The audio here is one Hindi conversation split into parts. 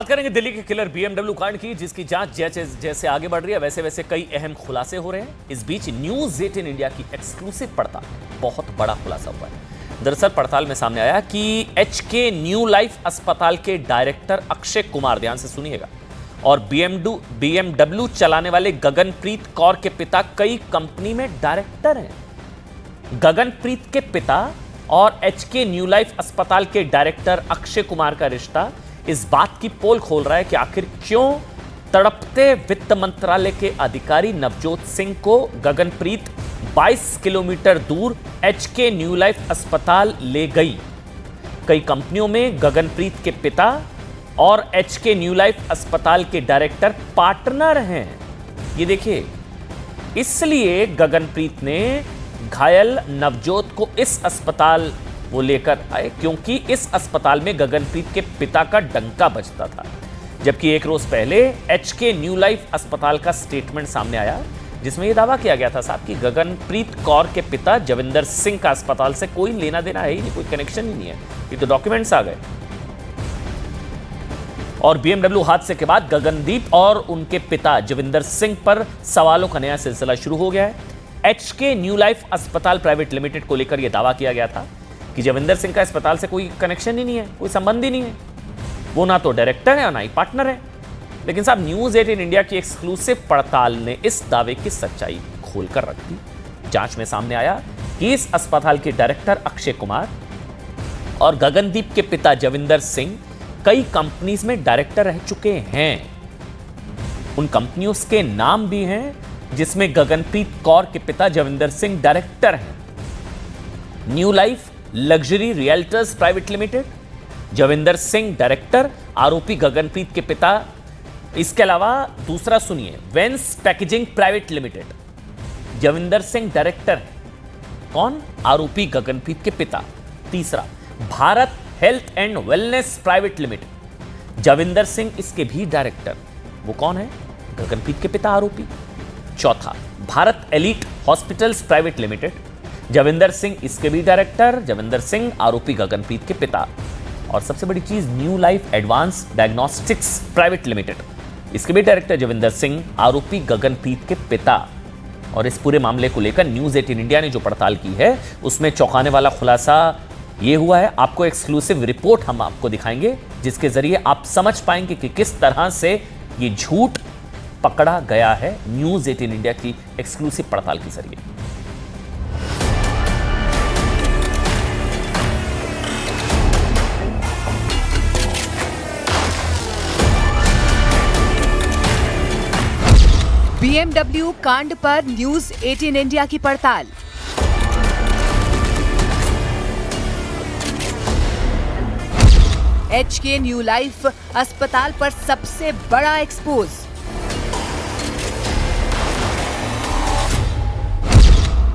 करेंगे दिल्ली के किलर बीएमडब्ल्यू कांड की, जिसकी जांच जैसे आगे बढ़ रही है वैसे वैसे कई अहम खुलासे हो रहे हैं। इस बीच न्यूज 18 इंडिया की एक्सक्लूसिव पड़ताल, बहुत बड़ा खुलासा हुआ है। दरअसल पड़ताल में सामने आया कि एचके न्यू लाइफ अस्पताल के डायरेक्टर अक्षय कुमार, ध्यान से सुनिएगा, और बीएमडब्ल्यू चलाने वाले गगनप्रीत कौर के पिता कई कंपनी में डायरेक्टर हैं। गगनप्रीत के पिता और एचके न्यू लाइफ अस्पताल के डायरेक्टर अक्षय कुमार का रिश्ता इस बात की पोल खोल रहा है कि आखिर क्यों तड़पते वित्त मंत्रालय के अधिकारी नवजोत सिंह को गगनप्रीत 22 किलोमीटर दूर एचके न्यू लाइफ अस्पताल ले गई। कई कंपनियों में गगनप्रीत के पिता और एचके न्यू लाइफ अस्पताल के डायरेक्टर पार्टनर हैं। ये देखिए, इसलिए गगनप्रीत ने घायल नवजोत को इस अस्पताल वो लेकर आए, क्योंकि इस अस्पताल में गगनप्रीत के पिता का डंका बजता था। जबकि एक रोज पहले एचके न्यू लाइफ अस्पताल का स्टेटमेंट सामने आया, जिसमें यह दावा किया गया था साहब कि गगनप्रीत कौर के पिता जविंदर सिंह का अस्पताल से कोई लेना देना है ही नहीं, कोई कनेक्शन ही नहीं है। ये तो डॉक्यूमेंट्स आ गए। और बीएमडब्ल्यू हादसे के बाद गगनदीप और उनके पिता जविंदर सिंह पर सवालों का नया सिलसिला शुरू हो गया है। एचके न्यू लाइफ अस्पताल प्राइवेट लिमिटेड को लेकर यह दावा किया गया था कि जविंदर सिंह का अस्पताल से कोई कनेक्शन ही नहीं है, कोई संबंध ही नहीं है। वो ना तो डायरेक्टर है और ना ही पार्टनर है। लेकिन साहब, न्यूज 18 इंडिया की एक्सक्लूसिव पड़ताल ने इस दावे की सच्चाई खोलकर रख दी। जांच में सामने आया कि इस अस्पताल के डायरेक्टर अक्षय कुमार और गगनदीप के पिता जविंदर सिंह कई कंपनीज में डायरेक्टर रह चुके हैं। उन कंपनियों के नाम भी हैं जिसमें गगनप्रीत कौर के पिता जविंदर सिंह डायरेक्टर हैं। New life luxury realtors private limited, Javinder Singh director, आरोपी गगनप्रीत के पिता। इसके अलावा दूसरा सुनिए, Vance packaging private limited, Javinder Singh director है। कौन? आरोपी गगनप्रीत के पिता। तीसरा, Bharat health and wellness private limited, Javinder Singh इसके भी डायरेक्टर। वो कौन है? गगनप्रीत के पिता, आरोपी। चौथा, Bharat elite hospitals private limited, Javinder Singh इसके भी डायरेक्टर, जविंदर सिंह आरोपी गगनप्रीत के पिता। और सबसे बड़ी चीज, new life advance diagnostics private limited, इसके भी डायरेक्टर जविंदर सिंह, आरोपी गगनप्रीत के पिता। और इस पूरे मामले को लेकर न्यूज 18 इंडिया ने जो पड़ताल की है, उसमें चौंकाने वाला खुलासा ये हुआ है। आपको एक्सक्लूसिव रिपोर्ट हम आपको दिखाएंगे, जिसके जरिए आप समझ पाएंगे कि किस तरह से ये झूठ पकड़ा गया है न्यूज 18 इंडिया की एक्सक्लूसिव पड़ताल के जरिए। बीएमडब्ल्यू कांड पर न्यूज 18 इंडिया की पड़ताल। एचके न्यू लाइफ अस्पताल पर सबसे बड़ा एक्सपोज।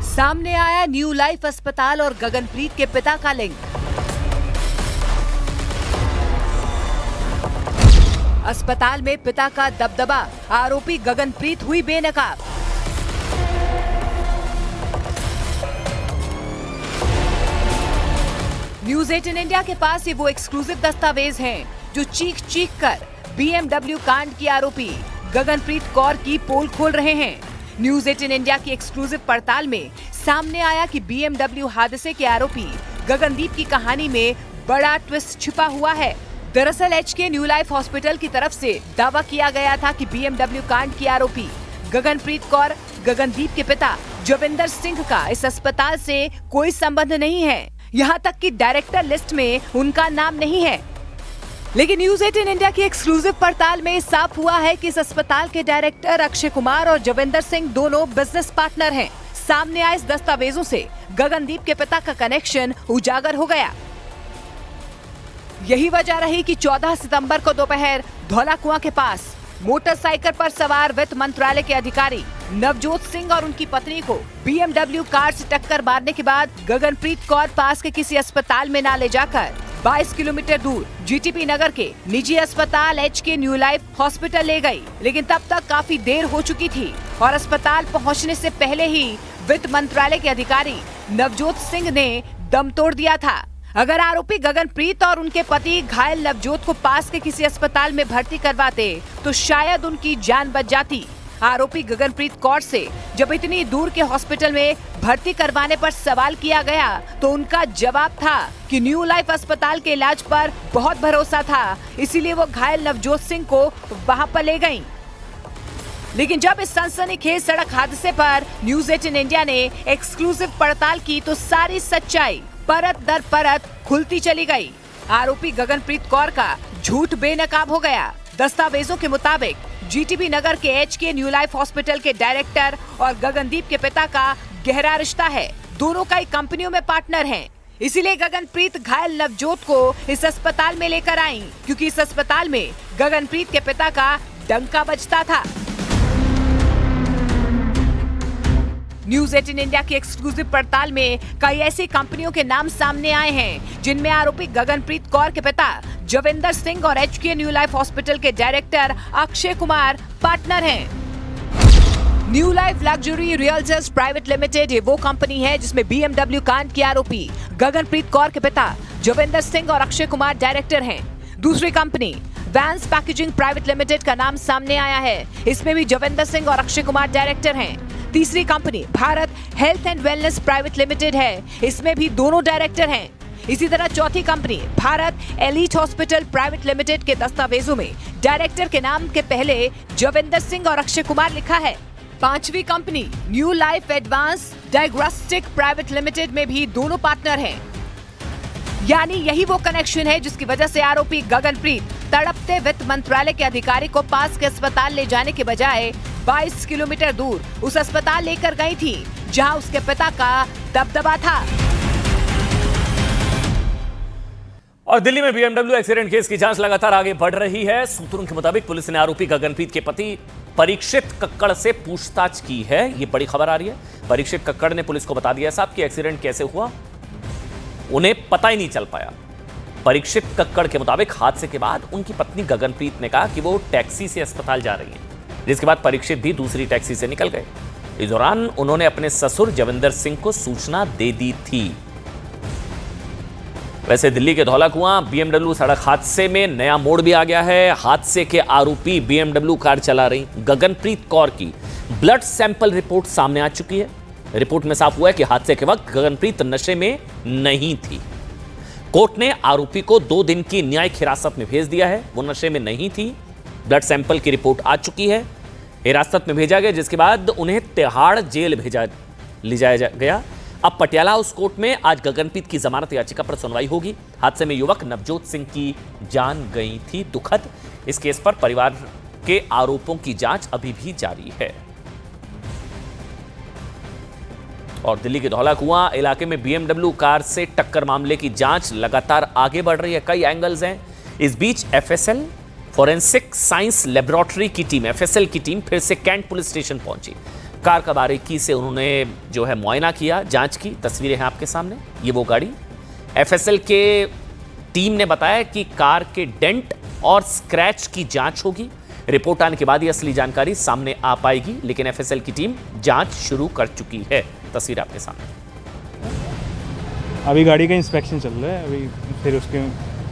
सामने आया न्यू लाइफ अस्पताल और गगनप्रीत के पिता का लिंक। अस्पताल में पिता का दबदबा, आरोपी गगनप्रीत हुई बेनकाब। न्यूज 18 इंडिया के पास ये वो एक्सक्लूसिव दस्तावेज हैं जो चीख चीख कर बीएमडब्ल्यू कांड की आरोपी गगनप्रीत कौर की पोल खोल रहे हैं। न्यूज 18 इंडिया की एक्सक्लूसिव पड़ताल में सामने आया कि बीएमडब्ल्यू हादसे के आरोपी गगनदीप की कहानी में बड़ा ट्विस्ट छिपा हुआ है। दरअसल एचके न्यू लाइफ हॉस्पिटल की तरफ से दावा किया गया था कि बीएमडब्ल्यू कांड की आरोपी गगनप्रीत कौर, गगनदीप के पिता जविंदर सिंह का इस अस्पताल से कोई संबंध नहीं है। यहाँ तक कि डायरेक्टर लिस्ट में उनका नाम नहीं है। लेकिन न्यूज 18 इंडिया की एक्सक्लूसिव पड़ताल में साफ हुआ है कि इस अस्पताल के डायरेक्टर अक्षय कुमार और जविंदर सिंह दोनों बिजनेस पार्टनर हैं। सामने आए इस दस्तावेजों से गगनदीप के पिता का कनेक्शन उजागर हो गया। यही वजह रही कि 14 सितंबर को दोपहर धौलाकुआं के पास मोटरसाइकिल पर सवार वित्त मंत्रालय के अधिकारी नवजोत सिंह और उनकी पत्नी को बीएमडब्ल्यू कार से टक्कर मारने के बाद गगनप्रीत कौर पास के किसी अस्पताल में ना ले जाकर 22 किलोमीटर दूर जीटीपी नगर के निजी अस्पताल एचके न्यू लाइफ हॉस्पिटल ले गई। लेकिन तब तक काफी देर हो चुकी थी और अस्पताल पहुंचने से पहले ही वित्त मंत्रालय के अधिकारी नवजोत सिंह ने दम तोड़ दिया था। अगर आरोपी गगनप्रीत और उनके पति घायल नवजोत को पास के किसी अस्पताल में भर्ती करवाते तो शायद उनकी जान बच जाती। आरोपी गगनप्रीत कौर से जब इतनी दूर के हॉस्पिटल में भर्ती करवाने पर सवाल किया गया तो उनका जवाब था कि न्यू लाइफ अस्पताल के इलाज पर बहुत भरोसा था, इसीलिए वो घायल नवजोत सिंह को वहां पर ले गईं। लेकिन जब इस सनसनीखेज सड़क हादसे पर न्यूज 18 इंडिया ने एक्सक्लूसिव पड़ताल की तो सारी सच्चाई परत दर परत खुलती चली गई। आरोपी गगनप्रीत कौर का झूठ बेनकाब हो गया। दस्तावेजों के मुताबिक जीटीबी नगर के एचके न्यू लाइफ हॉस्पिटल के डायरेक्टर और गगनदीप के पिता का गहरा रिश्ता है। दोनों कई कंपनियों में पार्टनर हैं। इसीलिए गगनप्रीत घायल नवजोत को इस अस्पताल में लेकर आई, क्योंकि इस अस्पताल में गगनप्रीत के पिता का डंका बजता था। न्यूज 18 इंडिया की एक्सक्लूसिव पड़ताल में कई ऐसी कंपनियों के नाम सामने आए हैं जिनमें आरोपी गगनप्रीत कौर के पिता जविंदर सिंह और एचके न्यू लाइफ हॉस्पिटल के डायरेक्टर अक्षय कुमार पार्टनर हैं। New life luxury realtors private limited ये वो कंपनी है जिसमें BMW कांड के आरोपी गगनप्रीत कौर के पिता जविंदर सिंह और अक्षय कुमार डायरेक्टर हैं। दूसरी company Vans packaging private limited का नाम सामने आया है, इसमें भी जविंदर सिंह और अक्षय कुमार डायरेक्टर हैं। तीसरी company Bharat health and wellness private limited है, इसमें भी दोनों डायरेक्टर हैं। इसी तरह चौथी company Bharat elite hospital private limited के दस्तावेजों में डायरेक्टर के नाम के पहले जविंदर सिंह और अक्षय कुमार लिखा है। पांचवी company new life advance diagnostic private limited में भी दोनों पार्टनर हैं। यानी यही वो कनेक्शन है जिसकी वजह से आरोपी गगनप्रीत तड़पते वित्त मंत्रालय के अधिकारी को पास के अस्पताल ले जाने के बजाय 22 किलोमीटर दूर उस अस्पताल लेकर गई थी जहां उसके पिता का दबदबा था। और दिल्ली में BMW एक्सीडेंट केस की जांच लगातार आगे बढ़ रही है। सूत्रों के मुताबिक पुलिस ने आरोपी गगनप्रीत के पति परीक्षित कक्कड़ से पूछताछ की है। ये बड़ी खबर आ रही है। परीक्षित कक्कड़ ने पुलिस को बता दिया साहब कि एक्सीडेंट कैसे हुआ, उन्हें पता ही नहीं चल पाया। परीक्षित कक्कड़ के मुताबिक हादसे के बाद उनकी पत्नी गगनप्रीत ने कहा कि वो टैक्सी से अस्पताल जा रही है, जिसके बाद परीक्षित भी दूसरी टैक्सी से निकल गए। इस दौरान उन्होंने अपने ससुर जविंदर सिंह को सूचना दे दी थी। वैसे दिल्ली के धौला कुआं BMW सड़क हादसे में नया मोड़ भी आ गया है। हादसे के आरोपी BMW कार चला रही गगनप्रीत कौर की ब्लड सैंपल रिपोर्ट सामने आ चुकी है। रिपोर्ट में साफ हुआ है कि हादसे के वक्त गगनप्रीत नशे में नहीं थी। कोर्ट ने आरोपी को 2 दिन की न्यायिक हिरासत में भेज दिया है। वो नशे में नहीं थी। ब्लड सैंपल की रिपोर्ट आ चुकी है। हिरासत में भेजा गया, जिसके बाद उन्हें तिहाड़ जेल ले जाया गया। अब पटियाला हाउस कोर्ट में आज गगनप्रीत की जमानत याचिका पर सुनवाई होगी। हादसे में युवक नवजोत सिंह की जान गई थी। दुखद इस केस पर परिवार के आरोपों की जांच अभी भी जारी है। और दिल्ली के धौला कुआं इलाके में BMW कार से टक्कर मामले की जांच लगातार आगे बढ़ रही है। कई एंगल्स हैं। इस बीच FSL फॉरेंसिक साइंस लेबोरेटरी की टीम FSL की टीम फिर से कैंट पुलिस स्टेशन पहुंची। कार का बारीकी से उन्होंने जो है मुआयना किया, जांच की। तस्वीरें हैं आपके सामने। ये वो गाड़ी। FSL के टीम ने बताया कि कार के डेंट और स्क्रैच की जांच होगी। रिपोर्ट आने के बाद ही असली जानकारी सामने आ पाएगी, लेकिन FSL की टीम जांच शुरू कर चुकी है। तस्वीर आपके सामने। अभी गाड़ी का इंस्पेक्शन चल रहा है। अभी फिर उसके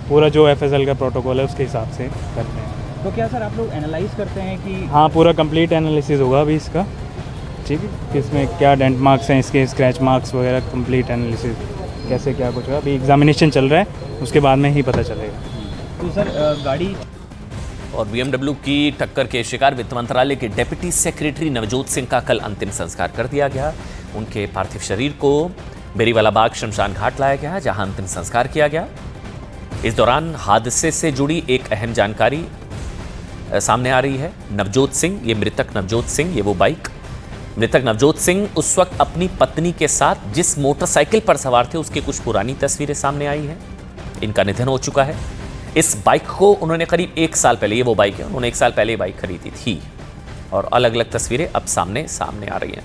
पूरा जो FSL का प्रोटोकॉल है उसके हिसाब से करते हैं। तो क्या सर आप लोग एनालाइज करते हैं कि हाँ, पूरा कंप्लीट एनालिसिस होगा अभी इसका, ठीक है, कि इसमें क्या डेंट मार्क्स हैं, इसके स्क्रैच मार्क्स वगैरह, कंप्लीट एनालिसिस कैसे क्या कुछ होगा। अभी एग्जामिनेशन चल रहा है, उसके बाद में ही पता चलेगा। तो सर गाड़ी और BMW की टक्कर के शिकार वित्त मंत्रालय के डेप्यूटी सेक्रेटरी नवजोत सिंह का कल अंतिम संस्कार कर दिया गया। उनके पार्थिव शरीर को बेरीवाला बाग शमशान घाट लाया गया, जहां अंतिम संस्कार किया गया। इस दौरान हादसे से जुड़ी एक अहम जानकारी सामने आ रही है। नवजोत सिंह, ये मृतक नवजोत सिंह, ये वो बाइक, मृतक नवजोत सिंह उस वक्त अपनी पत्नी के साथ जिस मोटरसाइकिल पर सवार थे उसकी कुछ पुरानी तस्वीरें सामने आई हैं। इनका निधन हो चुका है। इस बाइक को उन्होंने करीब 1 साल पहले, ये वो बाइक है, उन्होंने 1 साल पहले बाइक खरीदी थी। और अलग अलग तस्वीरें अब सामने आ रही हैं।